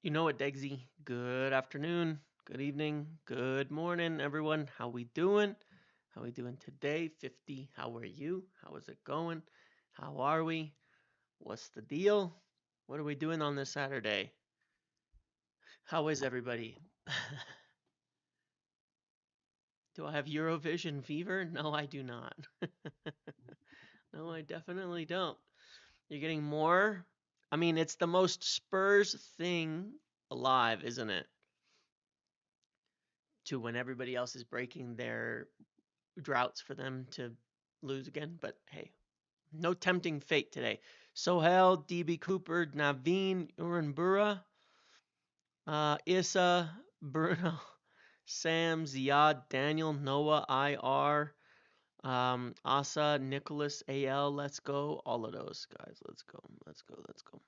You know what, Degsy? Good afternoon, good evening, good morning, everyone. How we doing? How we doing today? 50. How are you? How is it going? How are we? What's the deal? What are we doing on this Saturday? How is everybody? Do I have Eurovision fever? No, I do not. No, I definitely don't. You're getting more. I mean, it's the most Spurs thing alive, isn't it? To when everybody else is breaking their droughts for them to lose again. But hey, no tempting fate today. Sohail, DB Cooper, Naveen, Uranbura, Issa, Bruno, Sam, Ziad, Daniel, Noah, IR, Asa, Nicholas, AL. Let's go. All of those guys. Let's go. Let's go. Let's go.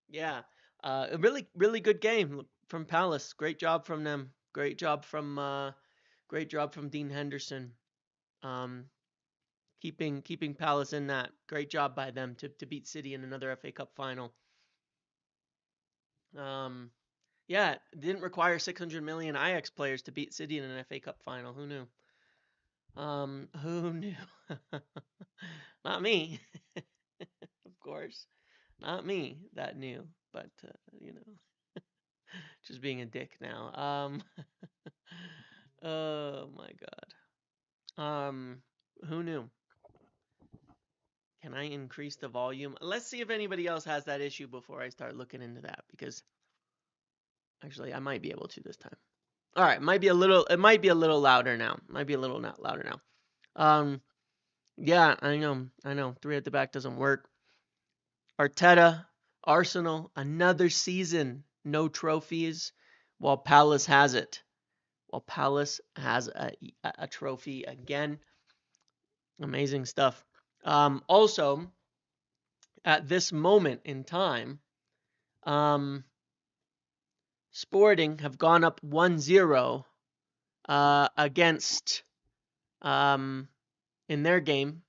Yeah. A really good game from Palace. Great job from them. Great job from Dean Henderson. Um, keeping Palace in that. Great job by them to beat City in another FA Cup final. Um, yeah, it didn't require 600 million Ajax players to beat City in an FA Cup final. Who knew? Who knew? Not me, of course. Not me that knew, but you know, just being a dick now. Oh my God. Who knew? Can I increase the volume? Let's see if anybody else has that issue before I start looking into that, because actually I might be able to this time. All right, it might be a little louder now. Might be a little not louder now. Yeah, I know. Three at the back doesn't work. Arteta, Arsenal, another season, no trophies, while Palace has it. While Palace has a trophy again. Amazing stuff. Also, at this moment in time, Sporting have gone up 1-0 against in their game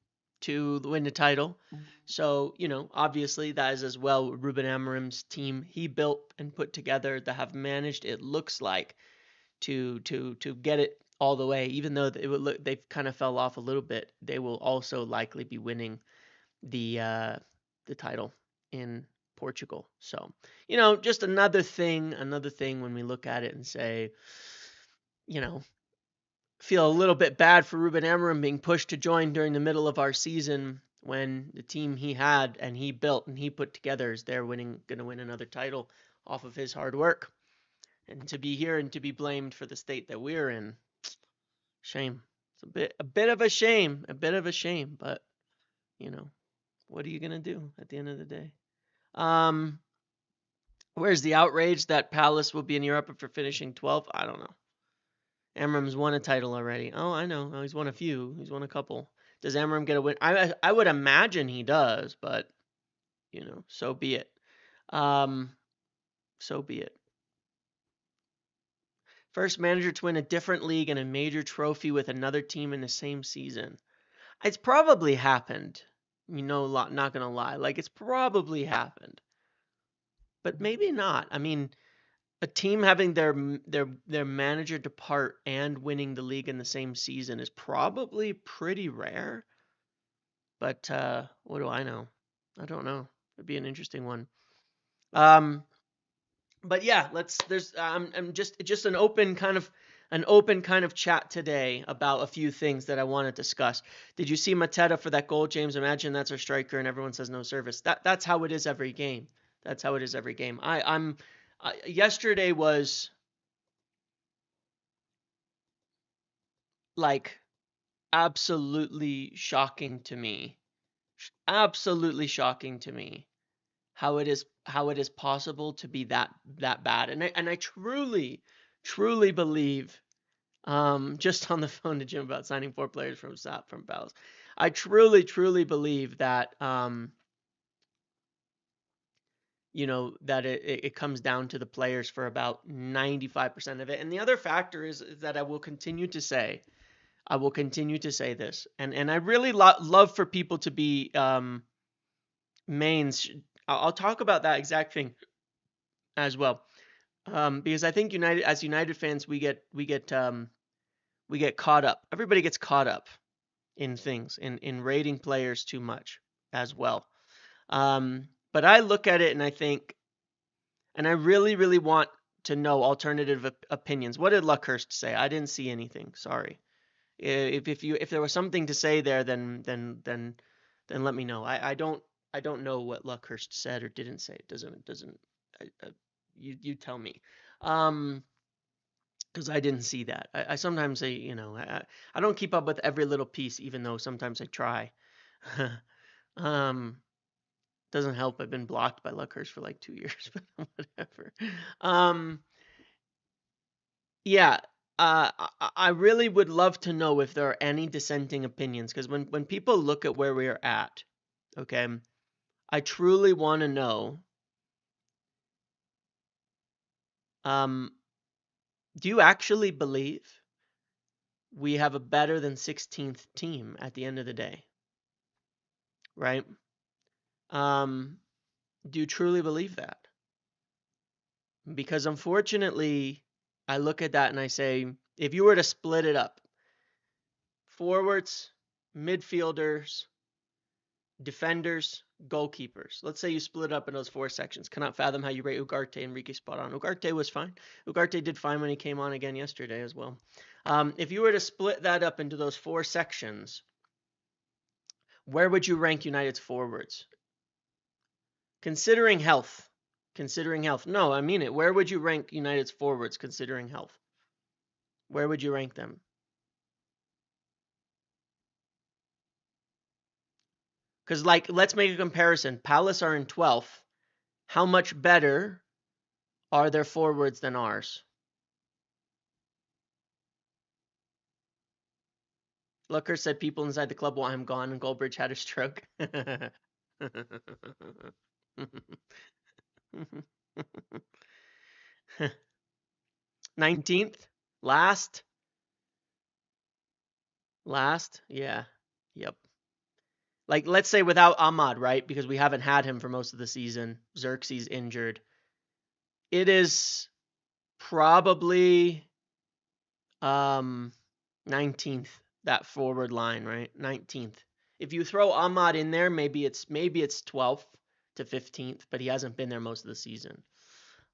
to win the title. So, you know, obviously that is as well Ruben Amorim's team he built and put together that have managed, it looks like, to get it all the way. Even though they've kind of fell off a little bit, they will also likely be winning the title in Portugal. So, you know, just another thing when we look at it and say, you know, feel a little bit bad for Ruben Amorim being pushed to join during the middle of our season when the team he had and he built and he put together is there going to win another title off of his hard work. And to be here and to be blamed for the state that we're in, shame. It's a bit of a shame, but you know, what are you gonna do at the end of the day? Um, where's the outrage that Palace will be in Europe for finishing 12th? I don't know. Amram's won a title already. Oh, I know. Oh, he's won a few. He's won a couple. Does Amram get a win? I would imagine he does, but you know, so be it. Um, so be it. First manager to win a different league and a major trophy with another team in the same season. It's probably happened. You know, not gonna lie. Like, it's probably happened, but maybe not. I mean, a team having their manager depart and winning the league in the same season is probably pretty rare. But what do I know? I don't know. It'd be an interesting one. Um, but yeah, there's I'm just an open kind of chat today about a few things that I want to discuss. Did you see Mateta for that goal, James? Imagine that's our striker and everyone says no service. That's how it is every game. That's how it is every game. Yesterday was like absolutely shocking to me. Absolutely shocking to me how it is possible to be that bad. And I truly believe, just on the phone to Jim about signing 4 players from Palace. I truly believe that you know, that it comes down to the players for about 95% of it. And the other factor is that I will continue to say this, and I really love for people to be mains. I'll talk about that exact thing as well. Because I think United fans, we get caught up. Everybody gets caught up in things, in rating players too much as well. But I look at it and I think, and I really, really want to know alternative opinions. What did Luckhurst say? I didn't see anything. Sorry. If there was something to say there, then let me know. I don't know what Luckhurst said or didn't say. It doesn't. You tell me. Because I didn't see that. I sometimes say, I don't keep up with every little piece, even though sometimes I try. um, doesn't help. I've been blocked by Luckhurst for like 2 years, but whatever. Yeah. I really would love to know if there are any dissenting opinions, because when people look at where we are at, okay, I truly want to know. Do you actually believe we have a better than 16th team at the end of the day? Right? Do you truly believe that? Because unfortunately, I look at that and I say, if you were to split it up, forwards, midfielders, defenders, goalkeepers. Let's say you split up in those 4 sections. Cannot fathom how you rate Ugarte. Enrique spot on. Ugarte was fine. Ugarte did fine when he came on again yesterday as well. If you were to split that up into those 4 sections, where would you rank United's forwards? Considering health. No, I mean it. Where would you rank United's forwards considering health? Where would you rank them? Because, let's make a comparison. Palace are in 12th. How much better are their forwards than ours? Looker said people inside the club want him gone, and Goldbridge had a stroke. 19th? Last? Yeah. Yep. Let's say without Ahmad, right? Because we haven't had him for most of the season. Xerxes injured. It is probably 19th, that forward line, right? 19th. If you throw Ahmad in there, maybe it's 12th to 15th, but he hasn't been there most of the season.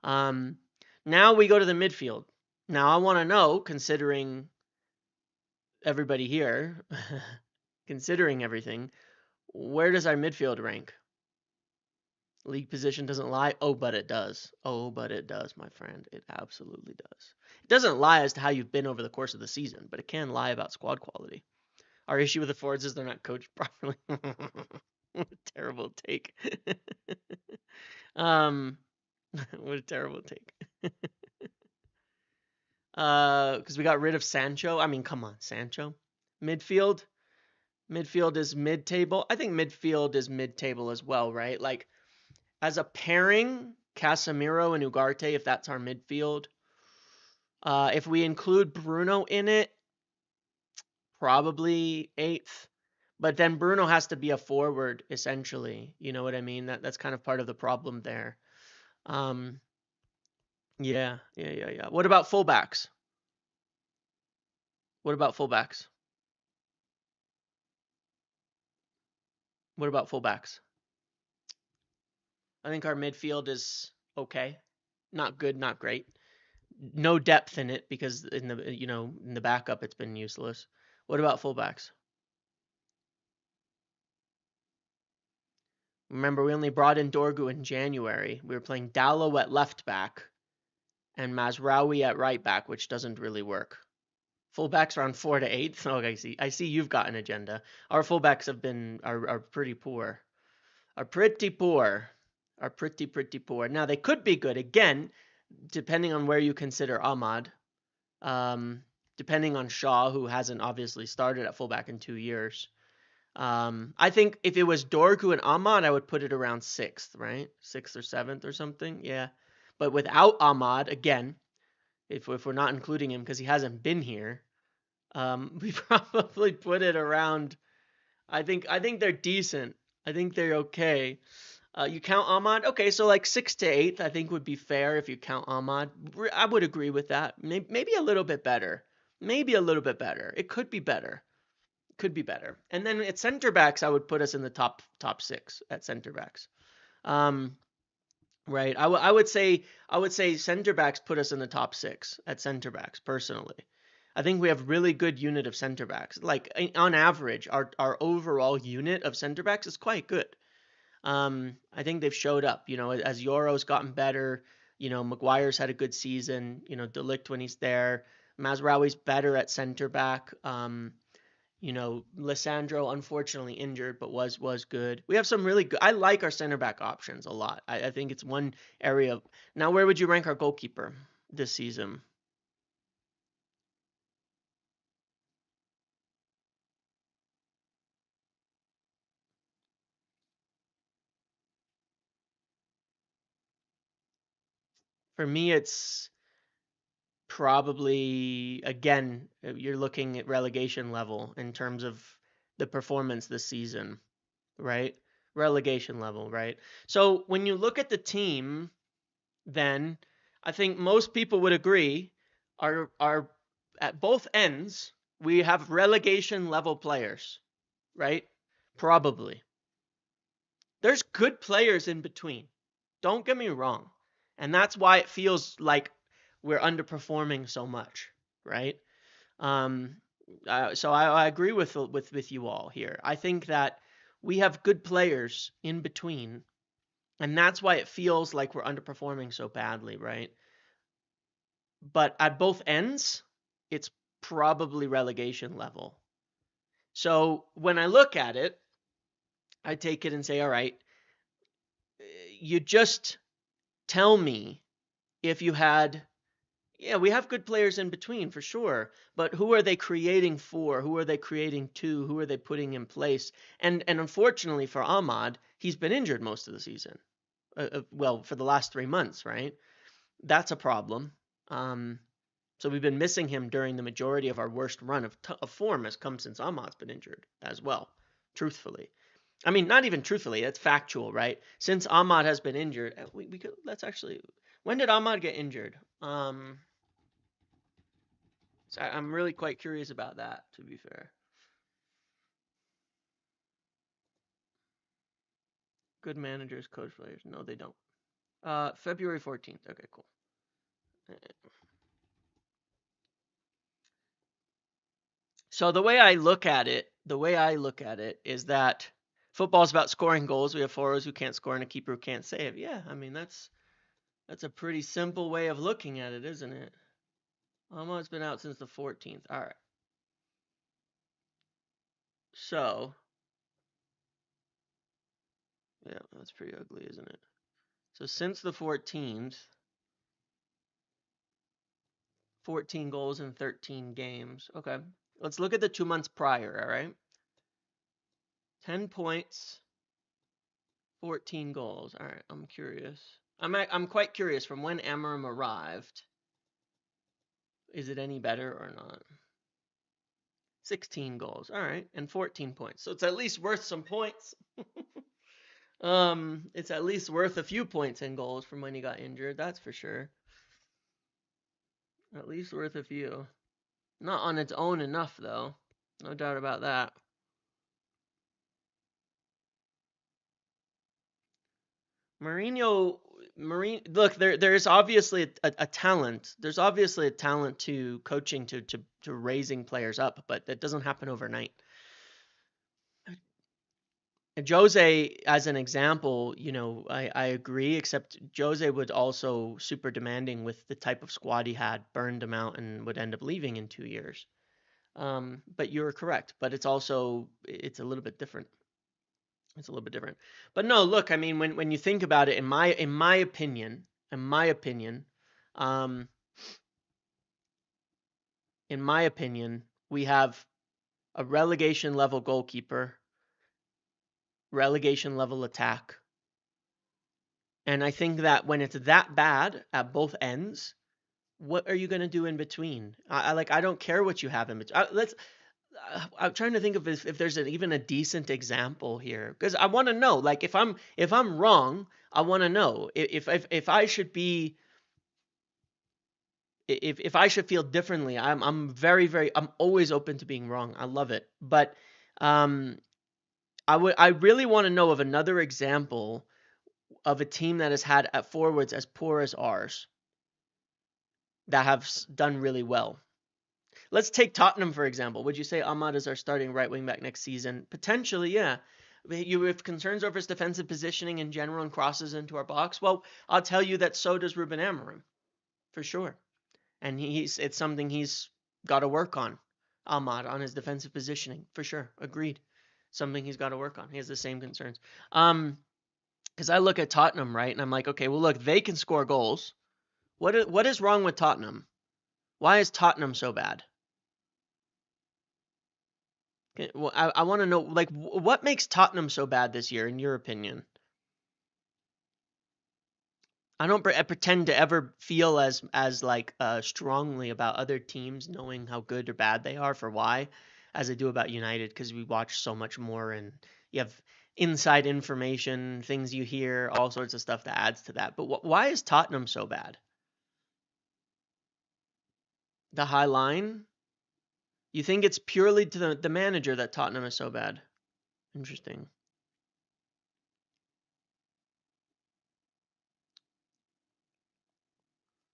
Now we go to the midfield. Now I want to know, considering everybody here, considering everything, where does our midfield rank? League position doesn't lie. Oh, but it does. Oh, but it does, my friend. It absolutely does. It doesn't lie as to how you've been over the course of the season, but it can lie about squad quality. Our issue with the Fords is they're not coached properly. What a terrible take. What a terrible take. Because we got rid of Sancho. I mean, come on, Sancho. Midfield is mid-table. I think midfield is mid-table as well, right? As a pairing, Casemiro and Ugarte, if that's our midfield. If we include Bruno in it, probably 8th. But then Bruno has to be a forward, essentially. You know what I mean? That's kind of part of the problem there. Yeah. What about fullbacks? What about fullbacks? I think our midfield is okay. Not good, not great. No depth in it because in the backup it's been useless. What about fullbacks? Remember, we only brought in Dorgu in January. We were playing Dallo at left back and Mazraoui at right back, which doesn't really work. Fullbacks are on 4 to 8. Okay, I see you've got an agenda. Our fullbacks are pretty poor. Are pretty poor. Now they could be good again, depending on where you consider Ahmad. Depending on Shaw, who hasn't obviously started at fullback in 2 years. I think if it was Dorgu and Ahmad, I would put it around 6th, right? 6th or 7th or something. Yeah. But without Ahmad, again, if we're not including him because he hasn't been here, we probably put it around. I think they're decent. I think they're okay. You count Ahmad? Okay, so like 6th to 8th, I think would be fair if you count Ahmad. I would agree with that. Maybe a little bit better. Maybe a little bit better. It could be better. Could be better. And then at center backs, I would put us in the top 6 at center backs. Um, right. I would say center backs put us in the top 6 at center backs personally. I think we have really good unit of center backs. Like on average, our overall unit of center backs is quite good. I think they've showed up, as Yoro's gotten better, Maguire's had a good season, Delict when he's there, Mazraoui's better at center back. Lissandro unfortunately injured, but was good. We have some really good. I like our center back options a lot. I think it's one area. Now, where would you rank our goalkeeper this season? For me, it's probably, again, you're looking at relegation level in terms of the performance this season, right? Relegation level, right? So when you look at the team, then I think most people would agree are at both ends we have relegation level players, right? Probably. There's good players in between. Don't get me wrong. And that's why it feels like we're underperforming so much, right? Um, so I agree with you all here. I think that we have good players in between, and that's why it feels like we're underperforming so badly, right? But at both ends, it's probably relegation level. So when I look at it, I take it and say, all right, you just tell me if you had, yeah, we have good players in between for sure, but who are they creating for? Who are they creating to? Who are they putting in place? And unfortunately for Ahmad, he's been injured most of the season. Well, for the last 3 months, right? That's a problem. Um, So we've been missing him during the majority of our worst run of form has come since Ahmad's been injured as well, truthfully. I mean, not even truthfully, that's factual, right? Since Ahmad has been injured, we could, let's actually, when did Ahmad get injured? So I'm really quite curious about that, to be fair. Good managers, coach players. No, they don't. February 14th. Okay, cool. So the way I look at it is that football's about scoring goals. We have forwards who can't score and a keeper who can't save. Yeah, I mean that's a pretty simple way of looking at it, isn't it? Ahmad's been out since the 14th. All right. So, yeah, that's pretty ugly, isn't it? So since the 14th, 14 goals in 13 games. Okay. Let's look at the 2 months prior, all right? 10 points, 14 goals. All right, I'm curious. I'm quite curious from when Amarim arrived. Is it any better or not? 16 goals. All right, and 14 points. So it's at least worth some points. It's at least worth a few points and goals from when he got injured. That's for sure. At least worth a few. Not on its own enough though. No doubt about that. Mourinho, look, there's obviously a talent. There's obviously a talent to coaching to raising players up, but that doesn't happen overnight. Jose, as an example, I agree, except Jose would also super demanding with the type of squad he had, burned him out, and would end up leaving in 2 years. But you're correct. But it's a little bit different. It's a little bit different. But no, look, I mean, when you think about it, um, in my opinion, we have a relegation level goalkeeper, relegation level attack. And I think that when it's that bad at both ends, what are you going to do in between? I don't care what you have in between. I'm trying to think of if there's even a decent example here, because I want to know. Like, if I'm wrong, I want to know if I should be if I should feel differently. I'm very I'm always open to being wrong. I love it, but um, I really want to know of another example of a team that has had at forwards as poor as ours that have done really well. Let's take Tottenham, for example. Would you say Ahmad is our starting right wing back next season? Potentially, yeah. You have concerns over his defensive positioning in general and crosses into our box. Well, I'll tell you that so does Ruben Amorim, for sure. And it's something he's got to work on, Ahmad, on his defensive positioning, for sure. Agreed. Something he's got to work on. He has the same concerns. Because I look at Tottenham, right, and I'm like, okay, well, look, they can score goals. What is wrong with Tottenham? Why is Tottenham so bad? Well, I want to know, like, what makes Tottenham so bad this year, in your opinion? I don't pretend to ever feel as like strongly about other teams knowing how good or bad they are for why, as I do about United, because we watch so much more and you have inside information, things you hear, all sorts of stuff that adds to that. But why is Tottenham so bad? The high line? You think it's purely to the manager that Tottenham is so bad? Interesting.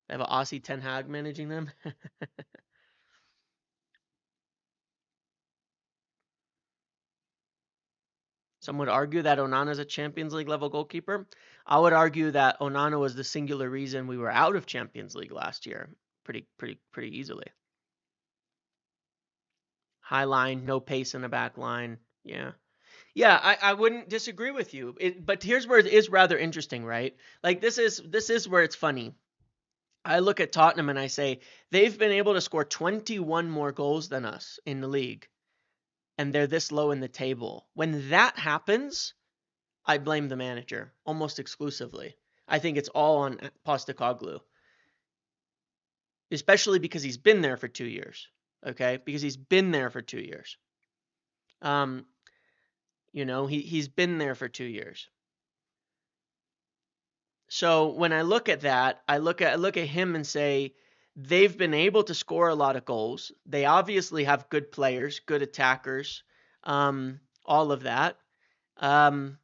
They have an Aussie Ten Hag managing them. Some would argue that Onana is a Champions League level goalkeeper. I would argue that Onana was the singular reason we were out of Champions League last year, pretty easily. High line, no pace in the back line. Yeah. Yeah, I wouldn't disagree with you. But here's where it is rather interesting, right? Like this is where it's funny. I look at Tottenham and I say they've been able to score 21 more goals than us in the league, and they're this low in the table. When that happens, I blame the manager almost exclusively. I think it's all on Postecoglou, especially because he's been there for 2 years. Okay, because he's been there for 2 years. Um, he's been there for 2 years. So when I look at that, I look at him and say they've been able to score a lot of goals. They obviously have good players, good attackers, all of that. Um,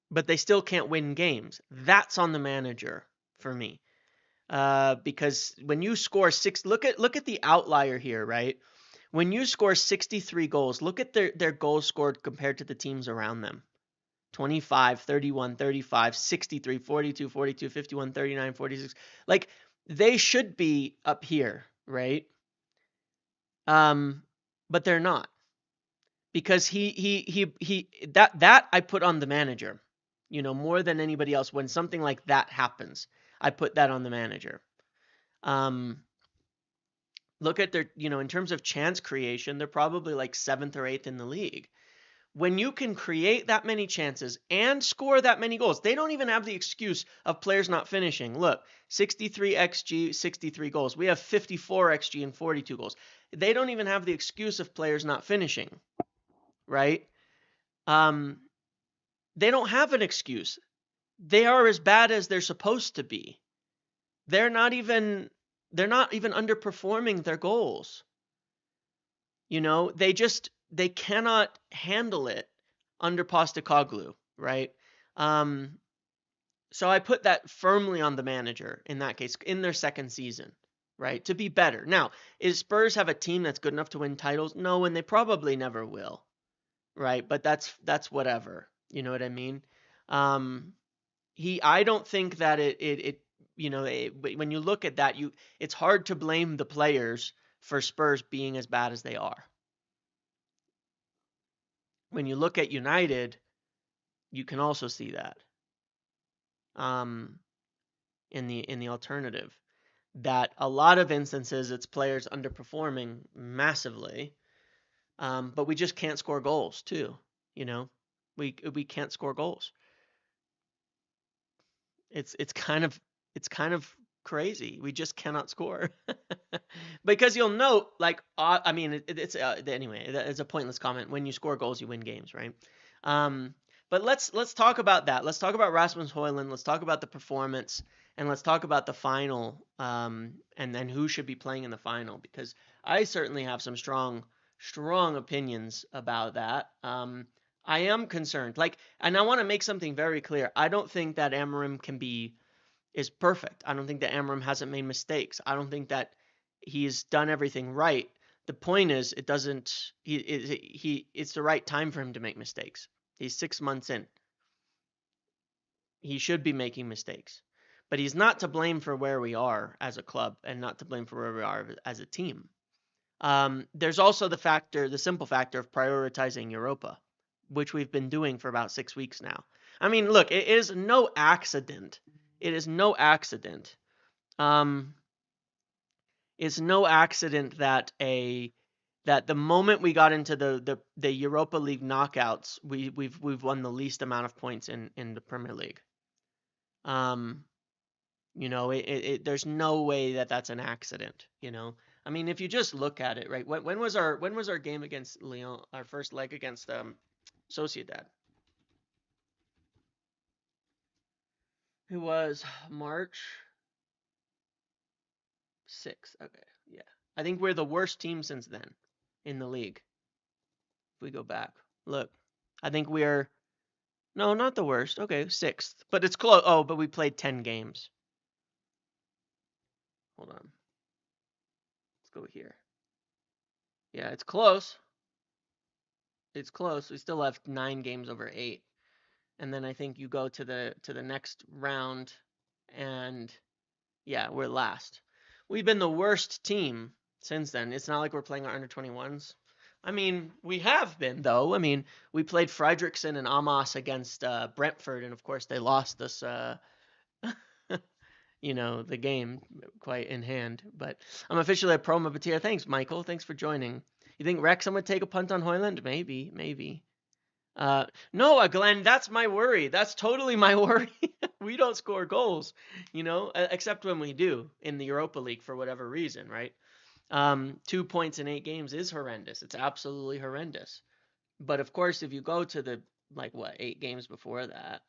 but they still can't win games. That's on the manager for me. Because when you score look at the outlier here, right? When you score 63 goals, look at their goals scored compared to the teams around them. 25, 31, 35, 63, 42, 42, 51, 39, 46. Like they should be up here, right? But they're not because that I put on the manager. More than anybody else when something like that happens, I put that on the manager. Um, Look at their, in terms of chance creation, they're probably like 7th or 8th in the league. When you can create that many chances and score that many goals, they don't even have the excuse of players not finishing. Look, 63 XG, 63 goals. We have 54 XG and 42 goals. They don't even have the excuse of players not finishing, right? Um, they don't have an excuse. They are as bad as they're supposed to be. They're not even underperforming their goals. They cannot handle it under Postecoglou, right? Um, so I put that firmly on the manager in that case, in their second season, right? To be better. Now, is Spurs have a team that's good enough to win titles? No, and they probably never will, right? But that's whatever. You know what I mean? Um, I don't think that when you look at that, it's hard to blame the players for Spurs being as bad as they are. When you look at United, you can also see that um, in the alternative. That a lot of instances it's players underperforming massively, but we just can't score goals too. We can't score goals. It's kind of crazy. We just cannot score. Because you'll note, like, I mean, it's anyway. It's a pointless comment. When you score goals, you win games, right? Um, but let's talk about that. Let's talk about Rasmus Højlund. Let's talk about the performance, and let's talk about the final. And then who should be playing in the final? Because I certainly have some strong opinions about that. I am concerned. Like, and I want to make something very clear. I don't think that Amorim is perfect. I don't think that Amorim hasn't made mistakes. I don't think that he's done everything right. The point is, it doesn't. It's the right time for him to make mistakes. He's 6 months in. He should be making mistakes, but he's not to blame for where we are as a club, and not to blame for where we are as a team. There's also the simple factor of prioritizing Europa, which we've been doing for about 6 weeks now. I mean, look, it is no accident. It is no accident. It's no accident that the moment we got into the Europa League knockouts, we've won the least amount of points in the Premier League. There's no way that that's an accident. I mean, if you just look at it, right? When was our game against Lyon? Our first leg against Sociedad. It was March 6th. Okay, yeah. I think we're the worst team since then in the league. If we go back, look, I think we're no, not the worst. Okay, 6th, but it's close. Oh, but we played 10 games. Hold on. Let's go here. Yeah, it's close. It's close. We still have 9 games over 8. And then I think you go to the next round, and yeah, we're last. We've been the worst team since then. It's not like we're playing our under 21s. I mean, we have been, though. I mean, we played Fredriksson and Amos against Brentford, and of course they lost us the game quite in hand. But I'm officially a pro Muppeteer. Thanks, Michael. Thanks for joining. You think Wrexham would take a punt on Højlund? Maybe. No, Glenn, that's my worry. That's totally my worry. We don't score goals, except when we do in the Europa League for whatever reason, right? 2 points in 8 games is horrendous. It's absolutely horrendous. But of course, if you go to the 8 games before that,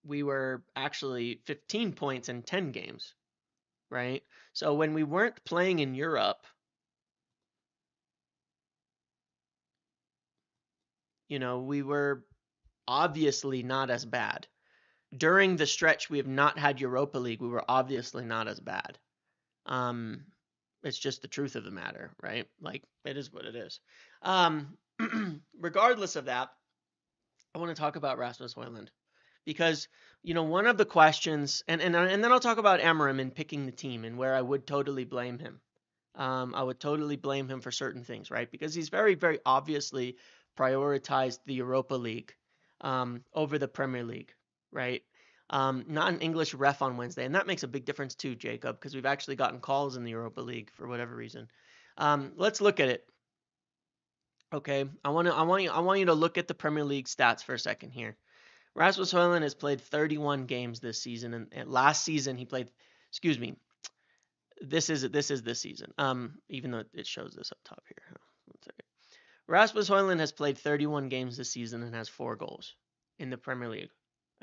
we were actually 15 points in 10 games, right? So when we weren't playing in Europe, we were obviously not as bad. During the stretch we have not had Europa League, we were obviously not as bad. It's just the truth of the matter, right? Like, it is what it is. Regardless of that, I want to talk about Rasmus Højlund because, one of the questions, and then I'll talk about Amorim and picking the team and where I would totally blame him. I would totally blame him for certain things, right? Because he's very, very obviously prioritized the Europa League over the Premier League, right? Not an English ref on Wednesday, and that makes a big difference too, Jacob, because we've actually gotten calls in the Europa League for whatever reason. Let's look at it. Okay, I want you to look at the Premier League stats for a second here. Rasmus Højlund has played 31 games this season, and last season he played. Excuse me. This is this season. Even though it shows this up top here. One second. Rasmus Højlund has played 31 games this season and has 4 goals in the Premier League.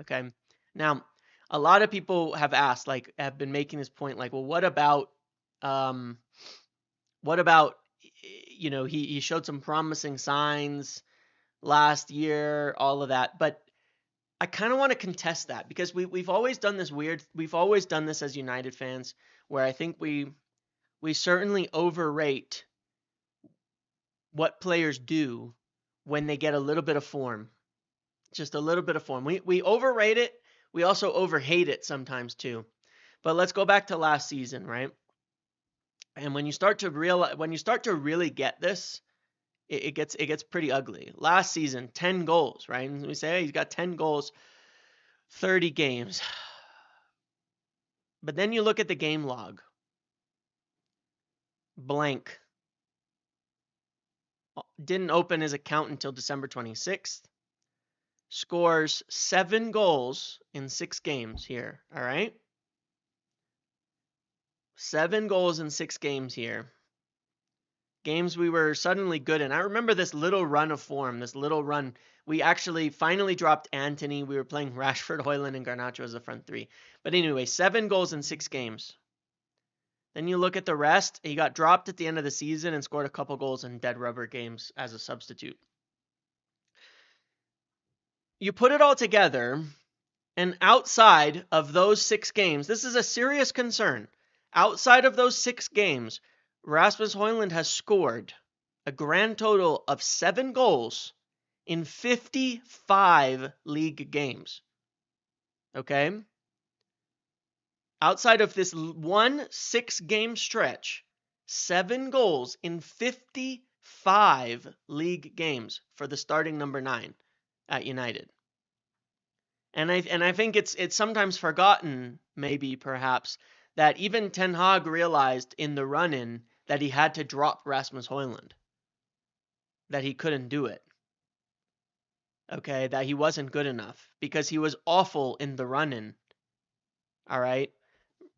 Okay. Now, a lot of people have been making this point, like, well, what about, he showed some promising signs last year, all of that, but I kind of want to contest that because we've always done this as United fans, where I think we certainly overrate what players do when they get a little bit of form. Just a little bit of form. We overrate it. We also overhate it sometimes too. But let's go back to last season, right? And when you start to really get this, it gets pretty ugly. Last season, 10 goals, right? And we say, hey, he's got 10 goals, 30 games. But then you look at the game log. Blank. Didn't open his account until December 26th. scores 7 goals in 6 games here, all right? 7 goals in 6 games here. Games we were suddenly good in. I remember this little run of form, this little run. We actually finally dropped Anthony. We were playing Rashford, Højlund, and Garnacho as the front three. But anyway, 7 goals in 6 games. Then you look at the rest. He got dropped at the end of the season and scored a couple goals in dead rubber games as a substitute. You put it all together, and outside of those 6 games, this is a serious concern. Outside of those 6 games, Rasmus Højlund has scored a grand total of 7 goals in 55 league games. Okay? Outside of this one 6-game stretch, 7 goals in 55 league games for the starting number 9 at United. And I think it's sometimes forgotten, maybe perhaps, that even Ten Hag realized in the run-in that he had to drop Rasmus Højlund. That he couldn't do it. Okay, that he wasn't good enough because he was awful in the run-in. All right?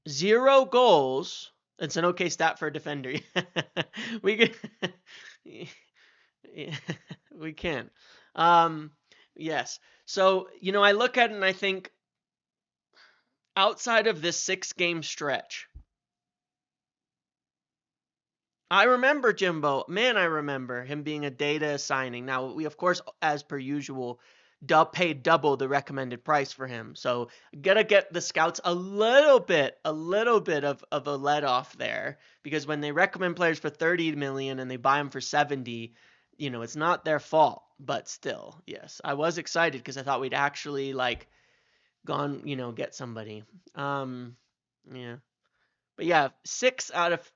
0 goals. It's an okay stat for a defender. we can, we can. Yes. So, I look at it and I think outside of this 6-game stretch, I remember Jimbo. Man, I remember him being a data signing. Now, we, of course, as per usual, paid double the recommended price for him. So, gotta get the scouts a little bit of a let off there. Because when they recommend players for 30 million and they buy them for 70, it's not their fault. But still, yes. I was excited because I thought we'd actually, gone, get somebody. Yeah. But yeah, 6 out of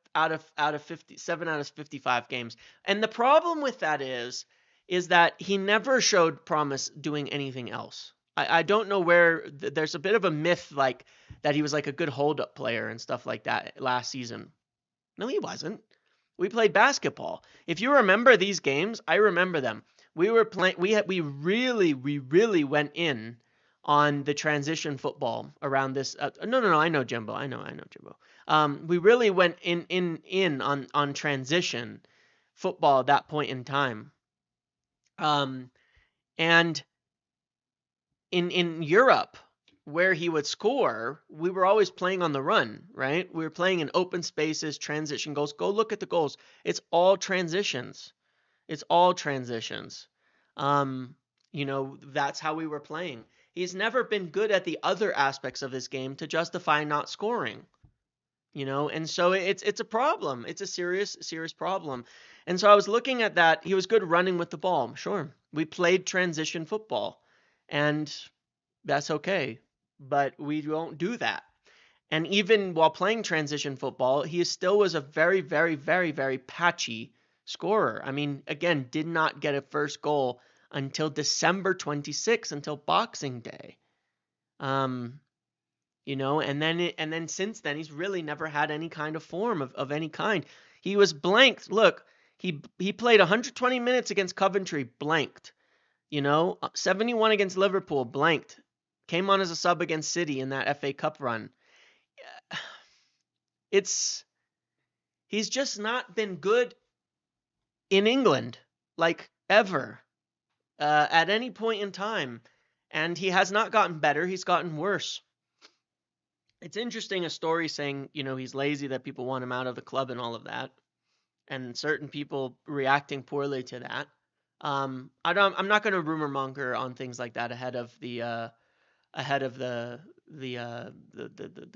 57 out of 55 games. And the problem with that is that he never showed promise doing anything else. I don't know where there's a bit of a myth that he was a good hold-up player and stuff like that last season. No, he wasn't. We played basketball. If you remember these games, I remember them. We were playing. We really went in on the transition football around this. No. I know Jimbo. I know Jimbo. We really went in on transition football at that point in time. And in Europe, where he would score, we were always playing on the run, right? We were playing in open spaces, transition goals. Go look at the goals. It's all transitions. That's how we were playing. He's never been good at the other aspects of his game to justify not scoring. And so it's a problem. It's a serious problem. And so I was looking at that. He was good running with the ball. Sure. We played transition football, and that's okay. But we don't do that. And even while playing transition football, he still was a very, very, very, very patchy scorer. I mean, again, did not get a first goal until December 26th, until Boxing Day. And then since then, he's really never had any kind of form of any kind. He was blanked. Look, he played 120 minutes against Coventry, blanked. 71 against Liverpool, blanked. Came on as a sub against City in that FA Cup run. He's just not been good in England, ever, at any point in time. And he has not gotten better. He's gotten worse. It's interesting, a story saying, he's lazy, that people want him out of the club and all of that. And certain people reacting poorly to that. I'm not going to rumor monger on things like that ahead of the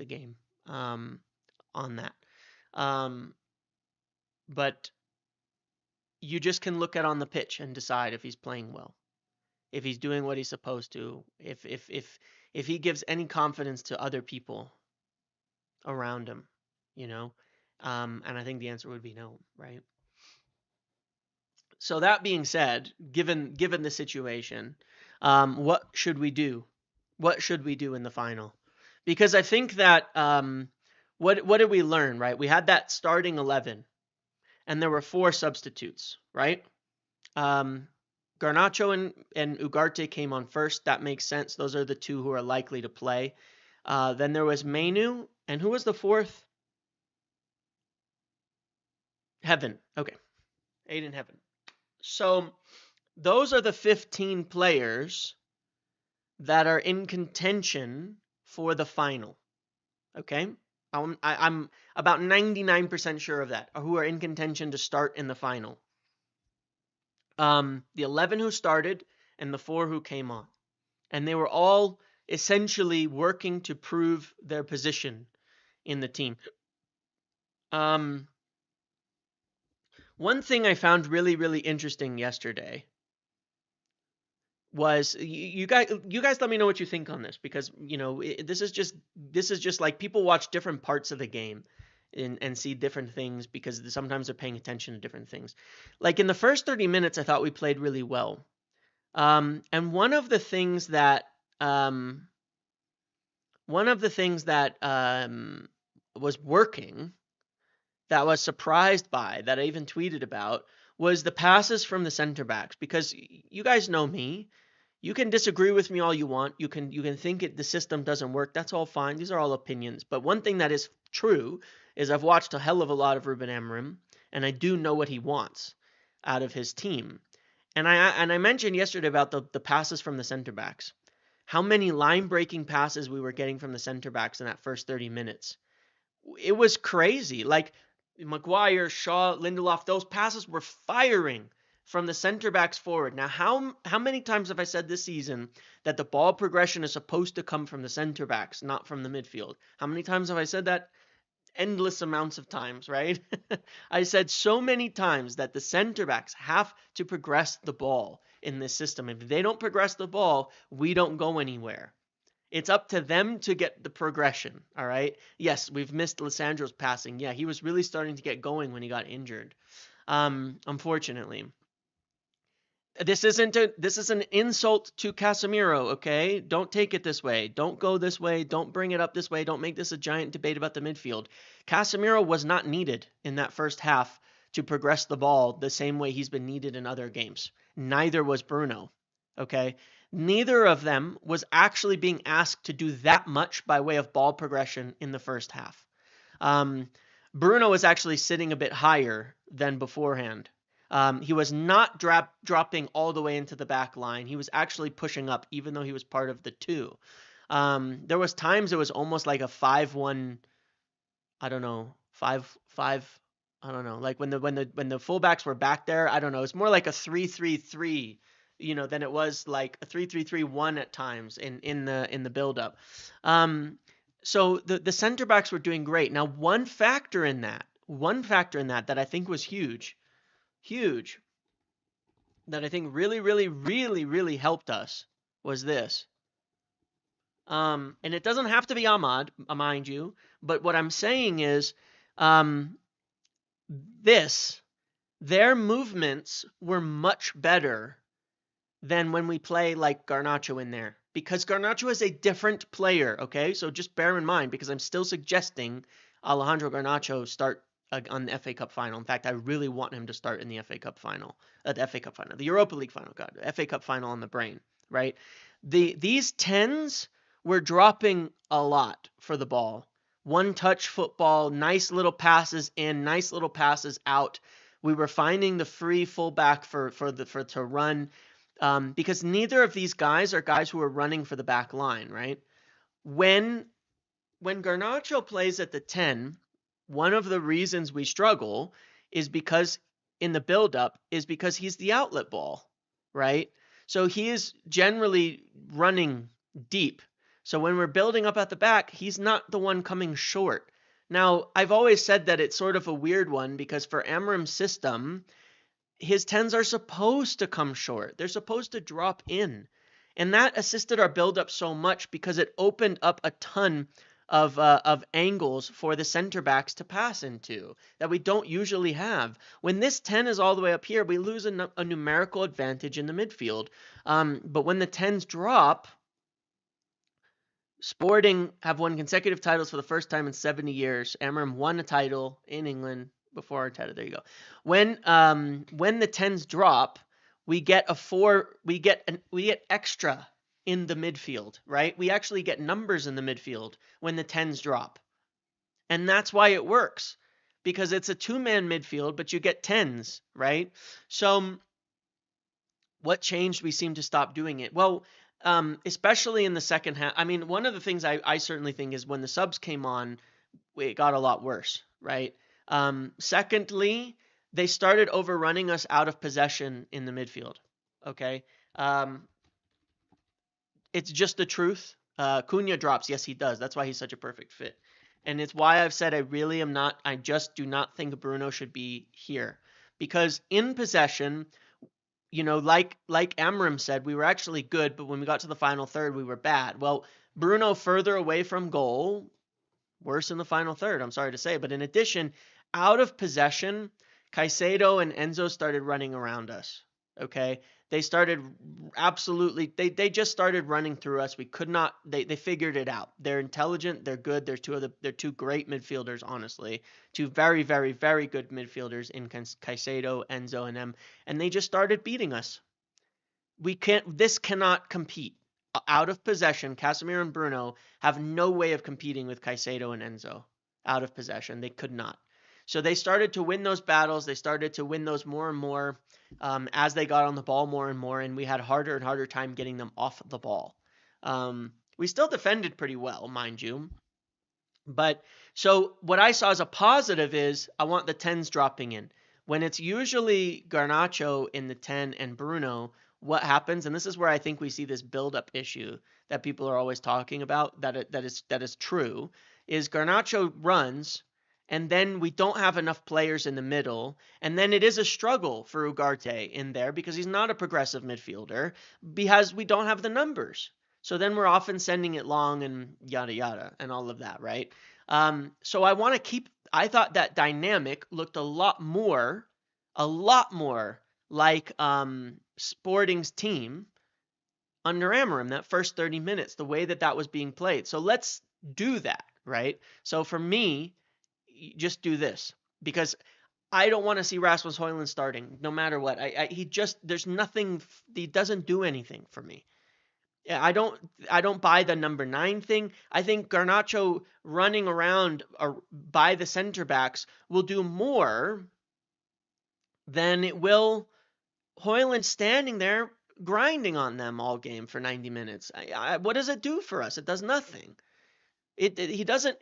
game on that. But you just can look at on the pitch and decide if he's playing well, if he's doing what he's supposed to, if he gives any confidence to other people around him, and I think the answer would be no, right? So that being said, given the situation, what should we do? What should we do in the final? Because I think that what did we learn, right? We had that starting 11, and there were 4 substitutes, right? Garnacho and Ugarte came on first. That makes sense. Those are the two who are likely to play. Then there was Mainu, and who was the fourth? Heaven. Okay, Aiden Heaven. So those are the 15 players that are in contention for the final. Okay, I'm about 99% sure of that, who are in contention to start in the final. The 11 who started and the 4 who came on. And they were all essentially working to prove their position in the team. One thing I found really, really interesting yesterday was you guys let me know what you think on this, because this is just like people watch different parts of the game and see different things because sometimes they're paying attention to different things. Like in the first 30 minutes, I thought we played really well. And one of the things that was working, that I was surprised by, that I even tweeted about, was the passes from the center backs. Because you guys know me. You can disagree with me all you want. You can think the system doesn't work. That's all fine. These are all opinions. But one thing that is true is I've watched a hell of a lot of Ruben Amorim, and I do know what he wants out of his team. And I mentioned yesterday about the passes from the center backs. How many line-breaking passes we were getting from the center backs in that first 30 minutes. It was crazy. Like Maguire, Shaw, Lindelof, those passes were firing from the center backs forward. Now, how many times have I said this season that the ball progression is supposed to come from the center backs, not from the midfield? How many times have I said that? Endless amounts of times, right? I said so many times that the center backs have to progress the ball in this system. If they don't progress the ball, we don't go anywhere. It's up to them to get the progression, all right? Yes, we've missed Lissandro's passing. Yeah, he was really starting to get going when he got injured, unfortunately. This is an insult to Casemiro, okay? Don't take it this way. Don't go this way. Don't bring it up this way. Don't make this a giant debate about the midfield. Casemiro was not needed in that first half to progress the ball the same way he's been needed in other games. Neither was Bruno, okay? Neither of them was actually being asked to do that much by way of ball progression in the first half. Bruno was actually sitting a bit higher than beforehand. He was not dropping all the way into the back line. He was actually pushing up, even though he was part of the two. There was times it was almost like a 5-1, I don't know, 5-5, I don't know. Like when the fullbacks were back there, I don't know. It's more like a 3-3-3, than it was like a 3-3-3-1 at times in the build-up. So the center backs were doing great. Now, one factor in that that I think was huge, that I think really, really, really, really helped us was this. And it doesn't have to be Ahmad, mind you, but what I'm saying is, their movements were much better than when we play like Garnacho in there, because Garnacho is a different player, okay? So just bear in mind, because I'm still suggesting Alejandro Garnacho start on the FA Cup final. In fact, I really want him to start in the FA Cup final, the Europa League final, FA Cup final on the brain, right? These 10s were dropping a lot for the ball. One-touch football, nice little passes in, nice little passes out. We were finding the free fullback to run, because neither of these guys are guys who are running for the back line, right? When Garnacho plays at the 10, one of the reasons we struggle is because in the build-up is because he's the outlet ball, right? So he is generally running deep. So when we're building up at the back, he's not the one coming short. Now, I've always said that it's sort of a weird one, because for Amorim's system, his 10s are supposed to come short. They're supposed to drop in. And that assisted our build-up so much because it opened up a ton of angles for the center backs to pass into that we don't usually have. When this 10 is all the way up here, we lose a numerical advantage in the midfield. But when the 10s drop, Sporting have won consecutive titles for the first time in 70 years. Amorim won a title in England before Arteta. There you go. When the 10s drop, we get extra in the midfield, right? We actually get numbers in the midfield when the 10s drop. And that's why it works, because it's a two-man midfield, but you get 10s, right? So what changed? We seem to stop doing it. Well, especially in the second half. I mean, one of the things I certainly think is when the subs came on, it got a lot worse, right? Secondly, they started overrunning us out of possession in the midfield. Okay. It's just the truth. Cunha drops. Yes, he does. That's why he's such a perfect fit. And it's why I've said I just do not think Bruno should be here. Because in possession, like Amram said, we were actually good, but when we got to the final third, we were bad. Well, Bruno further away from goal, worse in the final third, I'm sorry to say. But in addition, out of possession, Caicedo and Enzo started running around us. Okay. They started they just started running through us. We could not, they figured it out. They're intelligent. They're good. They're two great midfielders, honestly. Two very, very, very good midfielders in Caicedo, Enzo, and them. And they just started beating us. This cannot compete. Out of possession, Casemiro and Bruno have no way of competing with Caicedo and Enzo out of possession. They could not. So they started to win those battles. They started to win those more and more as they got on the ball more and more, and we had harder and harder time getting them off the ball. We still defended pretty well, mind you. But so what I saw as a positive is I want the 10s dropping in. When it's usually Garnacho in the 10 and Bruno, what happens, and this is where I think we see this build-up issue that people are always talking about, that is true, is Garnacho runs, and then we don't have enough players in the middle, and then it is a struggle for Ugarte in there because he's not a progressive midfielder, because we don't have the numbers. So then we're often sending it long and yada yada and all of that, right? So I thought that dynamic looked a lot more like Sporting's team under Amorim, that first 30 minutes, the way that was being played. So let's do that, right? So for me, just do this, because I don't want to see Rasmus Højlund starting no matter what. There's nothing, he doesn't do anything for me. I don't buy the number 9 thing. I think Garnacho running around by the center backs will do more than it will Højlund standing there grinding on them all game for 90 minutes. What does it do for us? It does nothing. He doesn't,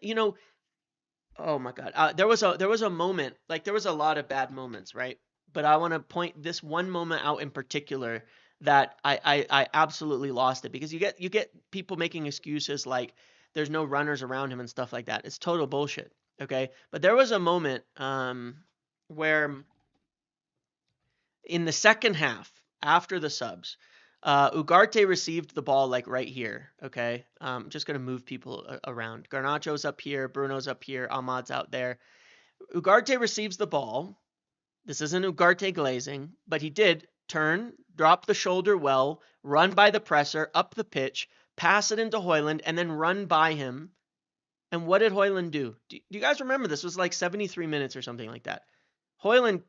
oh my God. There was a moment, like there was a lot of bad moments, right? But I want to point this one moment out in particular that I absolutely lost it, because you get people making excuses like there's no runners around him and stuff like that. It's total bullshit. Okay. But there was a moment where in the second half, after the subs, Ugarte received the ball like right here. Okay. Just going to move people around. Garnacho's up here. Bruno's up here. Ahmad's out there. Ugarte receives the ball. This isn't Ugarte glazing, but he did turn, drop the shoulder well, run by the presser, up the pitch, pass it into Højlund, and then run by him. And what did Højlund do? Do you guys remember this? It was like 73 minutes or something like that. Højlund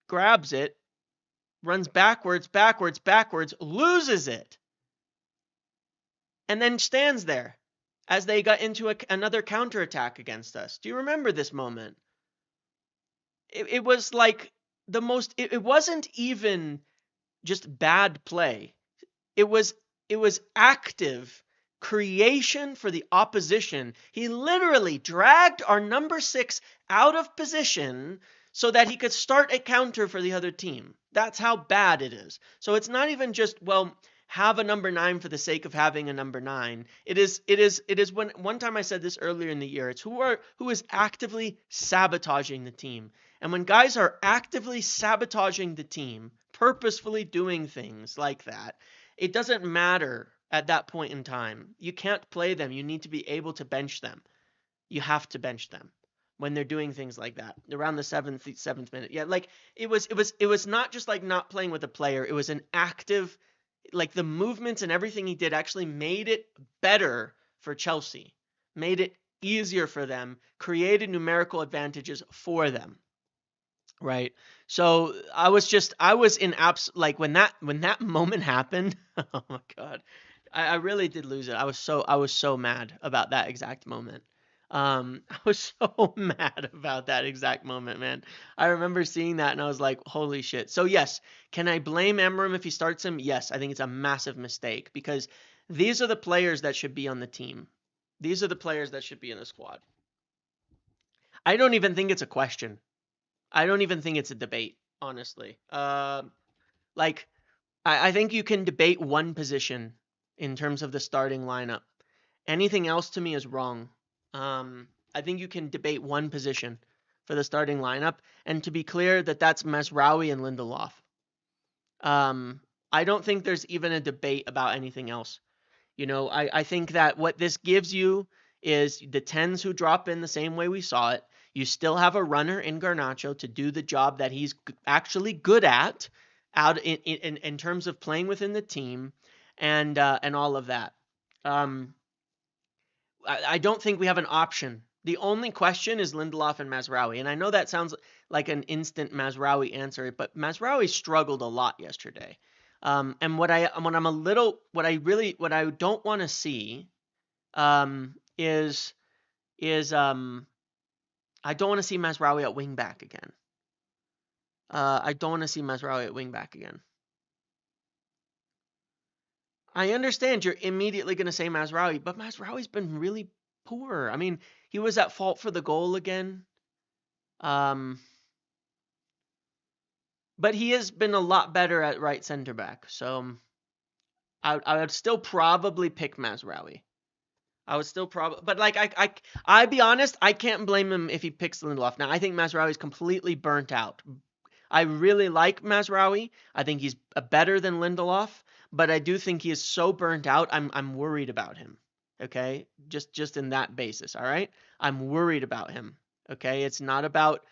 grabs it, runs backwards, loses it, and then stands there as they got into another counterattack against us. Do you remember this moment? It was like the most, it wasn't even just bad play. It was active creation for the opposition. He literally dragged our number 6 out of position so that he could start a counter for the other team. That's how bad it is. So it's not even just, have a number 9 for the sake of having a number 9. It is when one time I said this earlier in the year, it's who is actively sabotaging the team. And when guys are actively sabotaging the team, purposefully doing things like that, it doesn't matter at that point in time. You can't play them. You need to be able to bench them. You have to bench them when they're doing things like that around the seventh minute. Yeah, like it was not just like not playing with a player. It was an active, like the movements and everything he did actually made it better for Chelsea, made it easier for them, created numerical advantages for them. Right. So I was in like when that moment happened. Oh my God, I really did lose it. I was so mad about that exact moment. I was so mad about that exact moment, man. I remember seeing that and I was like, holy shit. So yes, can I blame Emram if he starts him? Yes, I think it's a massive mistake because these are the players that should be on the team. These are the players that should be in the squad. I don't even think it's a question. I don't even think it's a debate, honestly. Like I think you can debate one position in terms of the starting lineup. Anything else to me is wrong. I think you can debate one position for the starting lineup, and to be clear, that's Masraoui and Lindelof. Um, I don't think there's even a debate about anything else. I think that what this gives you is the 10s who drop in the same way we saw it. You still have a runner in Garnacho to do the job that he's actually good at out in terms of playing within the team and all of that. Um, I don't think we have an option. The only question is Lindelof and Mazraoui. And I know that sounds like an instant Mazraoui answer, but Mazraoui struggled a lot yesterday. And what I don't want to see is I don't want to see Mazraoui at wing back again. I don't want to see Mazraoui at wing back again. I understand you're immediately going to say Mazraoui, but Mazraoui's been really poor. I mean, he was at fault for the goal again. Um, but he has been a lot better at right center back. So I would still probably pick Mazraoui. I would still probably, but like I be honest, I can't blame him if he picks Lindelof. Now I think Mazraoui is completely burnt out. I really like Mazraoui. I think he's better than Lindelof, but I do think he is so burnt out. I'm worried about him. Okay, just in that basis. All right, I'm worried about him. Okay, it's not about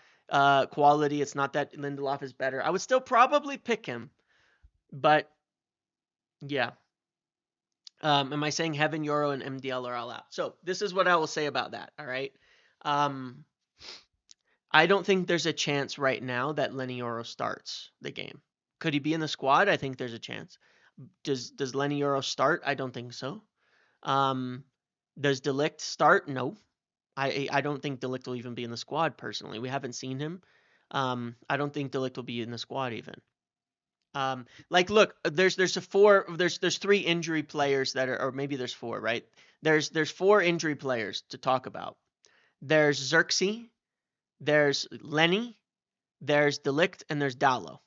quality. It's not that Lindelof is better. I would still probably pick him, but yeah. Am I saying Heaven, Euro, and MDL are all out? So this is what I will say about that. All right. Um, I don't think there's a chance right now that Lenny Euro starts the game. Could he be in the squad? I think there's a chance. Does Lenny Euro start? I don't think so. Um, does Delict start? No. I don't think Delict will even be in the squad personally. We haven't seen him. I don't think Delict will be in the squad even. Like look, there's three injury players that are, or maybe there's four, right? There's four injury players to talk about. There's Xerxes, there's Lenny, there's Delict, and there's Dallo.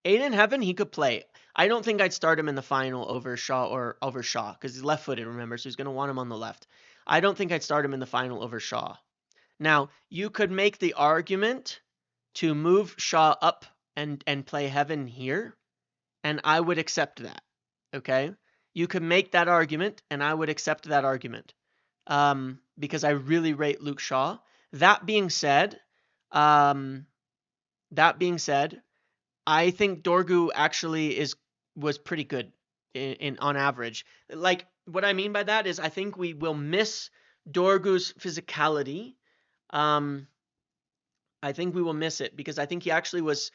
Aiden Heaven, he could play. I don't think I'd start him in the final over Shaw because he's left-footed, remember, so he's going to want him on the left. I don't think I'd start him in the final over Shaw. Now, you could make the argument to move Shaw up and play Heaven here, and I would accept that. Okay? You could make that argument, and I would accept that argument because I really rate Luke Shaw. That being said, um, that being said, I think Dorgu actually was pretty good in on average. Like what I mean by that is I think we will miss Dorgu's physicality. Um, I think we will miss it because I think he actually was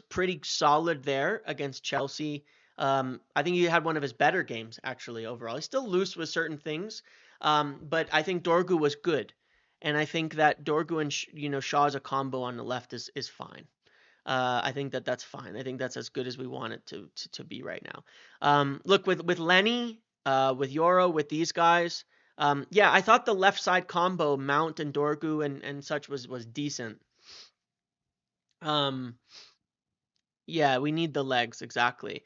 pretty solid there against Chelsea. I think he had one of his better games actually overall. He's still loose with certain things, but I think Dorgu was good, and I think that Dorgu and Shaw as a combo on the left is fine. I think that's fine. I think that's as good as we want it to be right now. Look with Lenny, with Yoro, with these guys. Yeah, I thought the left side combo, Mount and Dorgu and such was decent. Um, yeah, we need the legs exactly.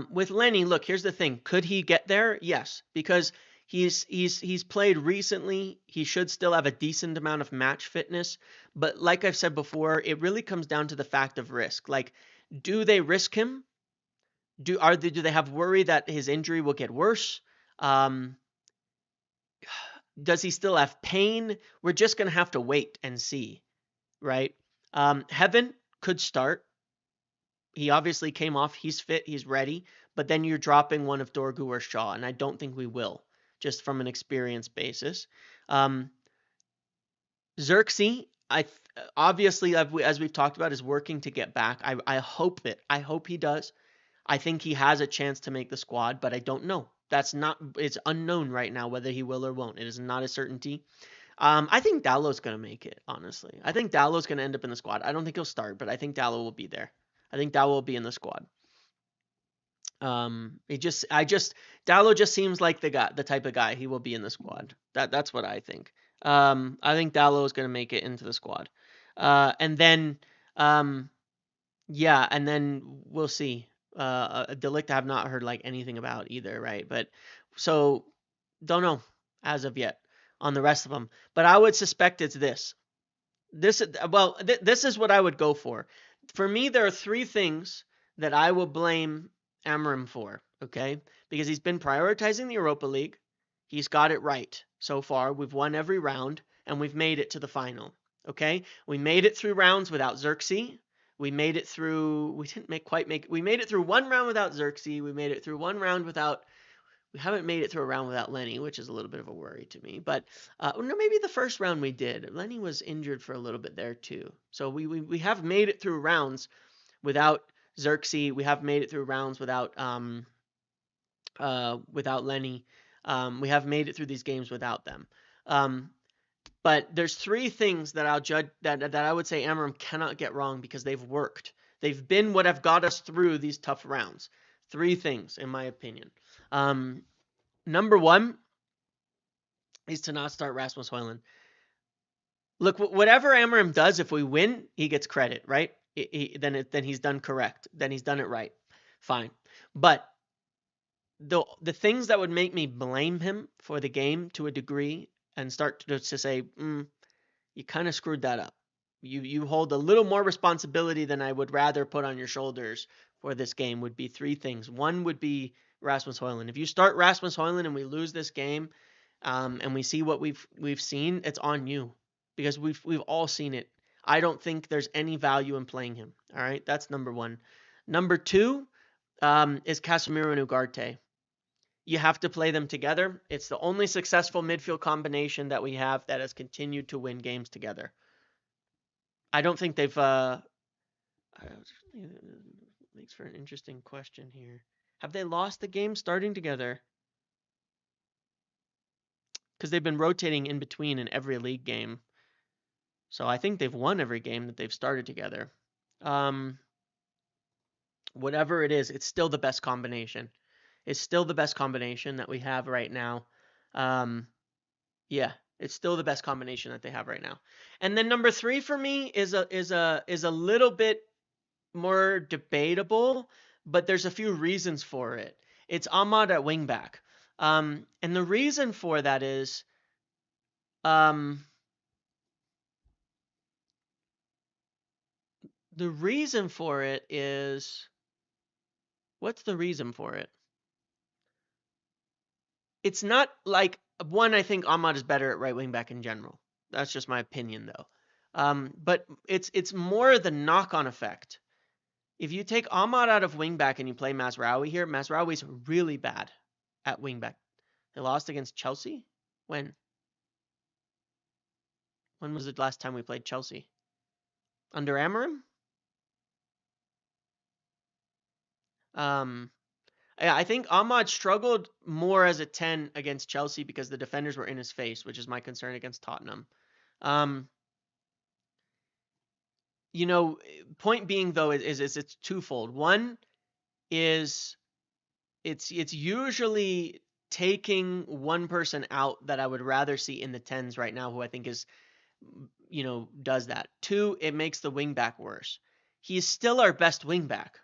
With Lenny, look, here's the thing: could he get there? Yes, because he's played recently. He should still have a decent amount of match fitness. But like I've said before, it really comes down to the fact of risk. Like, do they risk him? Do they have worry that his injury will get worse? Um, does he still have pain? We're just gonna have to wait and see, right? Heaven could start. He obviously came off. He's fit. He's ready. But then you're dropping one of Dorgu or Shaw, and I don't think we will, just from an experience basis. Um, Xerxes, Obviously, as we've talked about, is working to get back. I hope it. I hope he does. I think he has a chance to make the squad, but I don't know. It's unknown right now whether he will or won't. It is not a certainty. I think Dallow's going to make it, honestly. I think Dallow's going to end up in the squad. I don't think he'll start, but I think Dallow will be there. I think Dallow will be in the squad. Dallow just seems like the type of guy he will be in the squad. That's what I think. I think Dallow is going to make it into the squad. And then, yeah, and then we'll see. Delict I have not heard like anything about either, right? But so don't know as of yet on the rest of them. But I would suspect it's this. This is what I would go for. For me, there are three things that I will blame Amorim for, okay? Because he's been prioritizing the Europa League. He's got it right so far. We've won every round, and we've made it to the final, okay? We made it through rounds without Xerxes. We made it through... We didn't quite make... We made it through one round without Xerxes. We made it through one round without... We haven't made it through a round without Lenny, which is a little bit of a worry to me. But no, maybe the first round we did. Lenny was injured for a little bit there too. So we have made it through rounds without Xerxes. We have made it through rounds without Lenny. We have made it through these games without them. But there's three things that I'll judge that I would say Amorim cannot get wrong because they've worked. They've been what have got us through these tough rounds. Three things, in my opinion. Number one is to not start Rasmus Højlund. Look, whatever Amorim does, if we win, he gets credit, right? Then he's done correct. Then he's done it right. Fine. But the things that would make me blame him for the game to a degree and start to say, you kind of screwed that up. You hold a little more responsibility than I would rather put on your shoulders for this game would be three things. One would be Rasmus Højlund. If you start Rasmus Højlund and we lose this game, and we see what we've seen, it's on you because we've all seen it. I don't think there's any value in playing him. All right, that's number one. Number two is Casemiro and Ugarte. You have to play them together. It's the only successful midfield combination that we have that has continued to win games together. I don't think they've. Makes for an interesting question here. Have they lost the game starting together? Because they've been rotating in between in every league game. So I think they've won every game that they've started together. Whatever it is, it's still the best combination. It's still the best combination that we have right now. Yeah, it's still the best combination that they have right now. And then number three for me is a little bit more debatable, but there's a few reasons for it. It's Ahmad at wingback. And the reason for that is what's the reason for it? It's not like one, I think Ahmad is better at right wing back in general. That's just my opinion though. But it's more the knock-on effect. If you take Ahmad out of wing back and you play Mazraoui here, Mazraoui's really bad at wing back. They lost against Chelsea? When? When was the last time we played Chelsea? Under Amorim? I think Ahmad struggled more as a 10 against Chelsea because the defenders were in his face, which is my concern against Tottenham. Point being though is it's twofold. One is it's usually taking one person out that I would rather see in the 10s right now, who I think is, does that. Two, it makes the wing back worse. He's still our best wing back.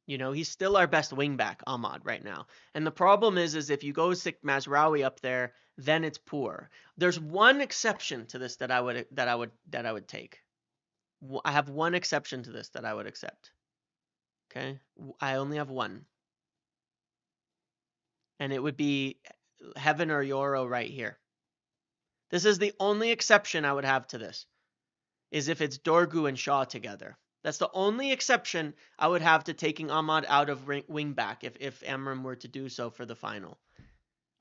He's still our best wing back, Ahmad, right now. And the problem is if you go stick Mazraoui up there, then it's poor. There's one exception to this that I would take. I have one exception to this that I would accept. Okay? I only have one. And it would be Heaven or Yoro right here. This is the only exception I would have to this, is if it's Dorgu and Shaw together. That's the only exception I would have to taking Ahmad out of wing back if Amorim were to do so for the final.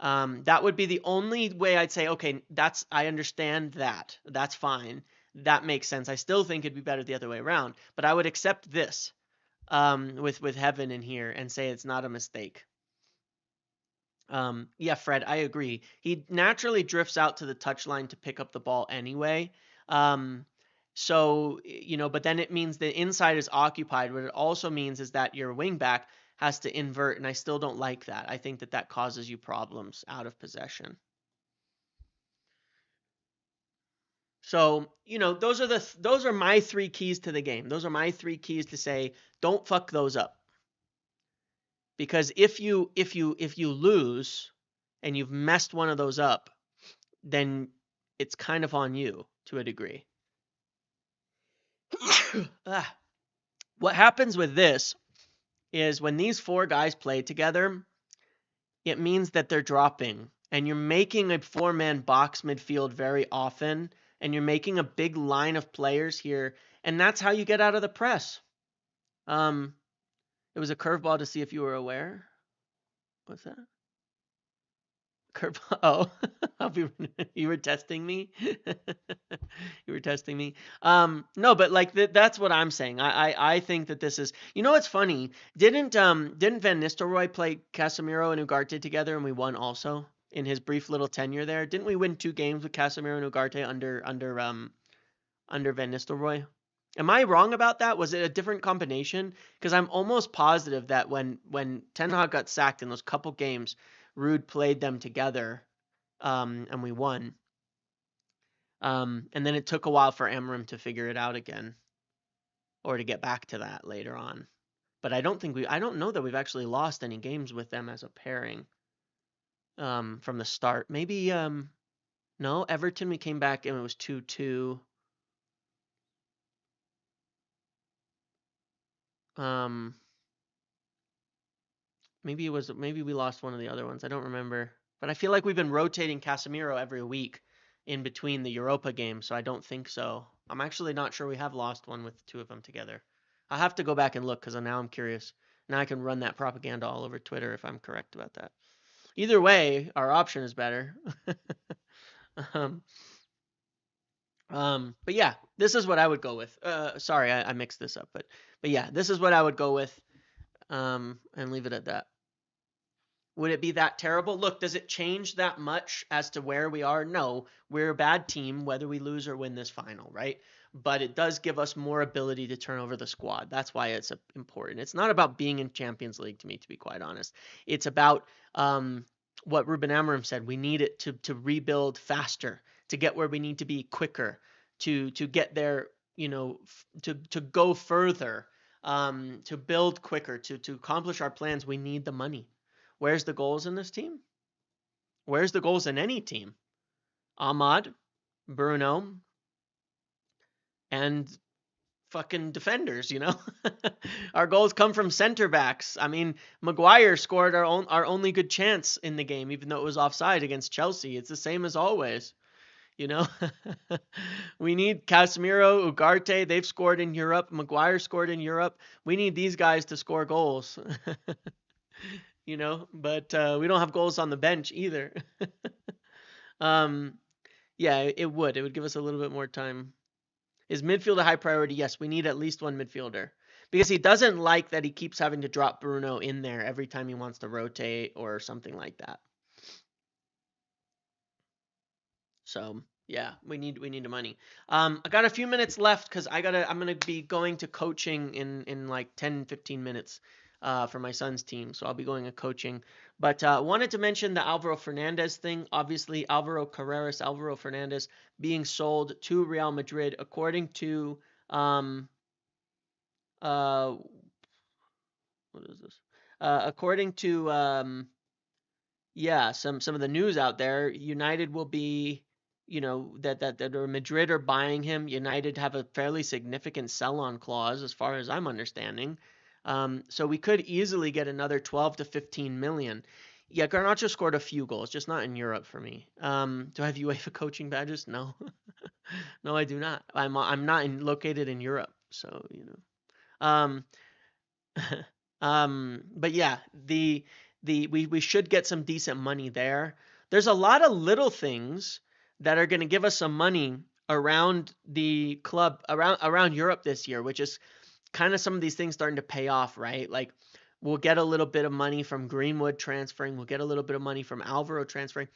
That would be the only way I'd say, okay, I understand that. That's fine. That makes sense. I still think it'd be better the other way around, but I would accept this with Heaven in here and say it's not a mistake. Yeah, Fred, I agree. He naturally drifts out to the touchline to pick up the ball anyway. Um, so, but then it means the inside is occupied. What it also means is that your wingback has to invert, and I still don't like that. I think that causes you problems out of possession. So, those are my three keys to the game. Those are my three keys to say, don't fuck those up. Because if you lose and you've messed one of those up, then it's kind of on you to a degree. What happens with this is when these four guys play together, it means that they're dropping, and you're making a four-man box midfield very often, and you're making a big line of players here, and that's how you get out of the press. It was a curveball to see if you were aware. What's that? Curveball. Oh, you were testing me. You were testing me. No, but like that's what I'm saying. I think that this is. What's funny? Didn't Van Nistelrooy play Casemiro and Ugarte together, and we won also in his brief little tenure there? Didn't we win 2 games with Casemiro and Ugarte under Van Nistelrooy? Am I wrong about that? Was it a different combination? Because I'm almost positive that when Ten Hag got sacked in those couple games, Ruud played them together, and we won. And then it took a while for Amorim to figure it out again, or to get back to that later on. But I don't know that we've actually lost any games with them as a pairing from the start. Maybe no, Everton we came back and it was 2-2. Maybe we lost one of the other ones. I don't remember. But I feel like we've been rotating Casemiro every week in between the Europa games, so I don't think so. I'm actually not sure we have lost one with the 2 of them together. I'll have to go back and look because now I'm curious. Now I can run that propaganda all over Twitter if I'm correct about that. Either way, our option is better. um, but yeah, this is what I would go with. Sorry, I mixed this up, but yeah, this is what I would go with. And leave it at that. Would it be that terrible? Look, does it change that much as to where we are? No, we're a bad team, whether we lose or win this final, right? But it does give us more ability to turn over the squad. That's why it's important. It's not about being in Champions League, to me, to be quite honest. It's about what Ruben Amorim said. We need it to rebuild faster, to get where we need to be quicker, to get there, to go further, to build quicker, to accomplish our plans. We need the money. Where's the goals in this team? Where's the goals in any team? Ahmad, Bruno, and fucking defenders, Our goals come from center backs. I mean, Maguire scored our only good chance in the game, even though it was offside against Chelsea. It's the same as always, We need Casemiro, Ugarte. They've scored in Europe. Maguire scored in Europe. We need these guys to score goals. But we don't have goals on the bench either. Yeah, it would give us a little bit more time. Is midfield a high priority? Yes, we need at least one midfielder because he doesn't like that he keeps having to drop Bruno in there every time he wants to rotate or something like that. So yeah, we need the money. I got a few minutes left because I'm gonna be going to coaching in like 10-15 minutes. For my son's team, so I'll be going to coaching. But wanted to mention the Alvaro Fernandez thing. Obviously, Alvaro Fernandez being sold to Real Madrid, according to what is this? According to some of the news out there, United will be, that Madrid are buying him. United have a fairly significant sell-on clause, as far as I'm understanding. So we could easily get another 12 to 15 million. Yeah, Garnacho scored a few goals, just not in Europe for me. Do I have UEFA coaching badges? No, no, I do not. I'm not located in Europe, so Um, but yeah, we should get some decent money there. There's a lot of little things that are going to give us some money around the club, around Europe this year, which is kind of some of these things starting to pay off, right? Like we'll get a little bit of money from Greenwood transferring, we'll get a little bit of money from Alvaro transferring,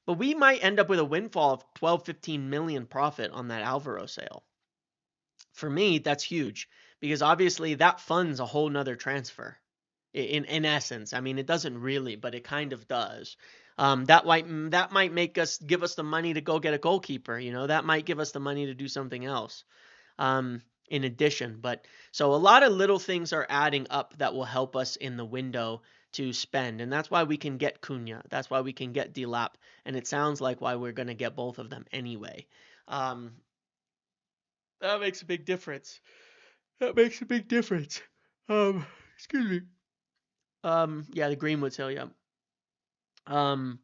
but we might end up with a windfall of 12, 15 million profit on that Alvaro sale. For me, that's huge because obviously that funds a whole nother transfer in essence. I mean, it doesn't really, but it kind of does. That might give us the money to go get a goalkeeper. That might give us the money to do something else. In addition, but so a lot of little things are adding up that will help us in the window to spend, and that's why we can get Cunha. That's why we can get Delap, and it sounds like why we're going to get both of them anyway. Um, that makes a big difference. That makes a big difference. Excuse me. Yeah, the Greenwood sale, yeah. Um,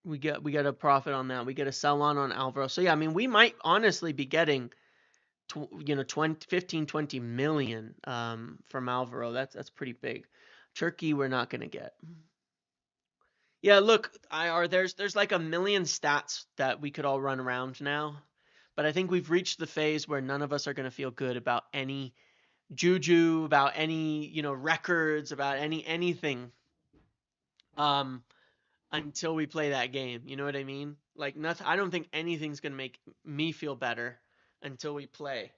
we get a profit on that. We get a sell on Alvaro. So yeah, I mean, we might honestly be getting 20, 15, 20 million from Alvaro. That's pretty big. Turkey, we're not gonna get. Yeah, look, there's like a million stats that we could all run around now, but I think we've reached the phase where none of us are gonna feel good about any juju, about any records, about anything. Um, until we play that game. You know what I mean? Like nothing. I don't think anything's gonna make me feel better until we play.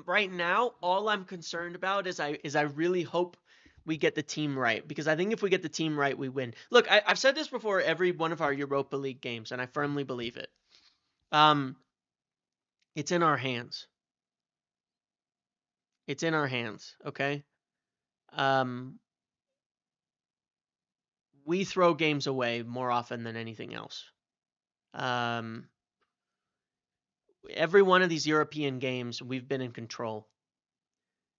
Right now, all I'm concerned about is I really hope we get the team right because I think if we get the team right, we win. Look, I've said this before every one of our Europa League games, and I firmly believe it. Um, it's in our hands. It's in our hands. Okay. Um, we throw games away more often than anything else. Um, every one of these European games, we've been in control.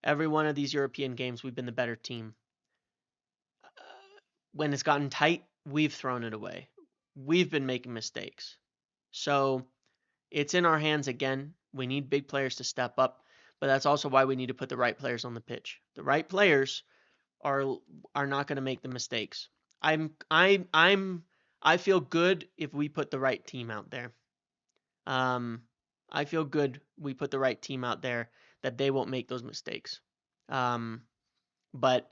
Every one of these European games, we've been the better team. When it's gotten tight, we've thrown it away. We've been making mistakes. So it's in our hands again. We need big players to step up, but that's also why we need to put the right players on the pitch. The right players are not going to make the mistakes. I feel good if we put the right team out there. Um, I feel good we put the right team out there that they won't make those mistakes. Um, but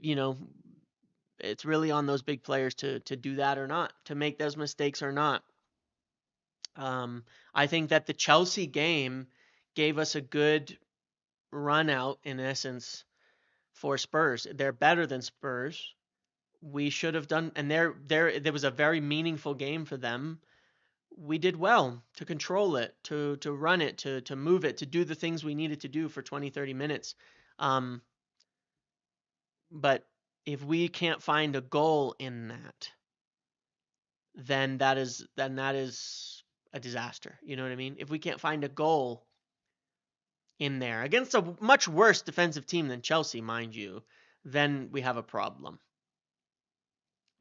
you know, it's really on those big players to do that or not, to make those mistakes or not. I think that the Chelsea game gave us a good run out in essence for Spurs. They're better than Spurs. We should have done, and there was a very meaningful game for them. We did well to control it, to run it, to move it, to do the things we needed to do for 20, 30 minutes. Um, but if we can't find a goal in that, then that is a disaster. You know what I mean? If we can't find a goal in there against a much worse defensive team than Chelsea, mind you, then we have a problem.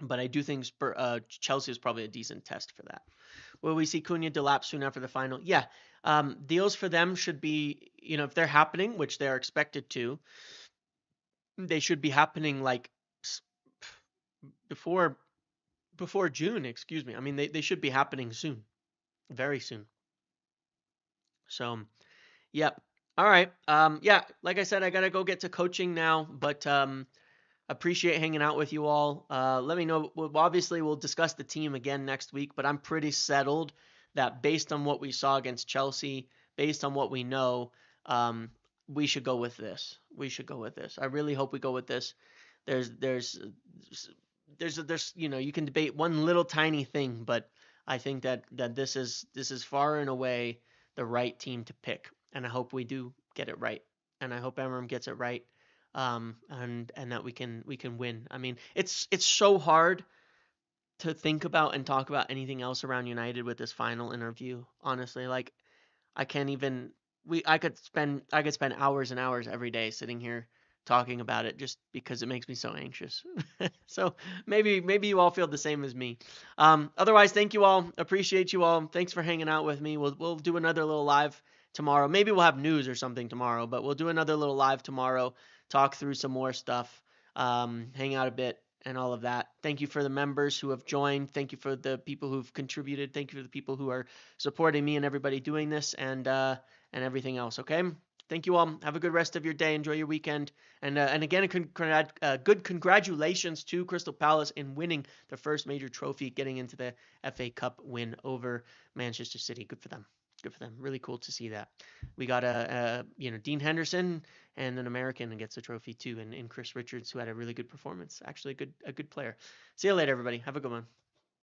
But I do think Chelsea is probably a decent test for that. Will we see Cunha Delap soon after the final? Yeah. Deals for them should be, if they're happening, which they're expected to, they should be happening like before June, excuse me. I mean, they should be happening soon, very soon. So, yep. All right. Yeah, like I said, I gotta go get to coaching now, but appreciate hanging out with you all. Let me know. Obviously, we'll discuss the team again next week, but I'm pretty settled that based on what we saw against Chelsea, based on what we know, we should go with this. We should go with this. I really hope we go with this. There's you can debate one little tiny thing, but I think that this is far and away the right team to pick, and I hope we do get it right, and I hope Emram gets it right, and that we can win. I mean, it's so hard to think about and talk about anything else around United with this final interview. Honestly, like I can't even. I could spend hours and hours every day sitting here talking about it just because it makes me so anxious. So maybe you all feel the same as me. Otherwise, thank you all. Appreciate you all. Thanks for hanging out with me. We'll do another little live tomorrow. Maybe we'll have news or something tomorrow, but we'll do another little live tomorrow, talk through some more stuff, hang out a bit, and all of that. Thank you for the members who have joined. Thank you for the people who've contributed. Thank you for the people who are supporting me and everybody doing this and everything else. Okay. Thank you all. Have a good rest of your day. Enjoy your weekend. And again, good congratulations to Crystal Palace in winning their first major trophy, getting into the FA Cup win over Manchester City. Good for them. Good for them. Really cool to see that. We got Dean Henderson and an American gets a trophy too, and Chris Richards, who had a really good performance. Actually, a good player. See you later, everybody. Have a good one.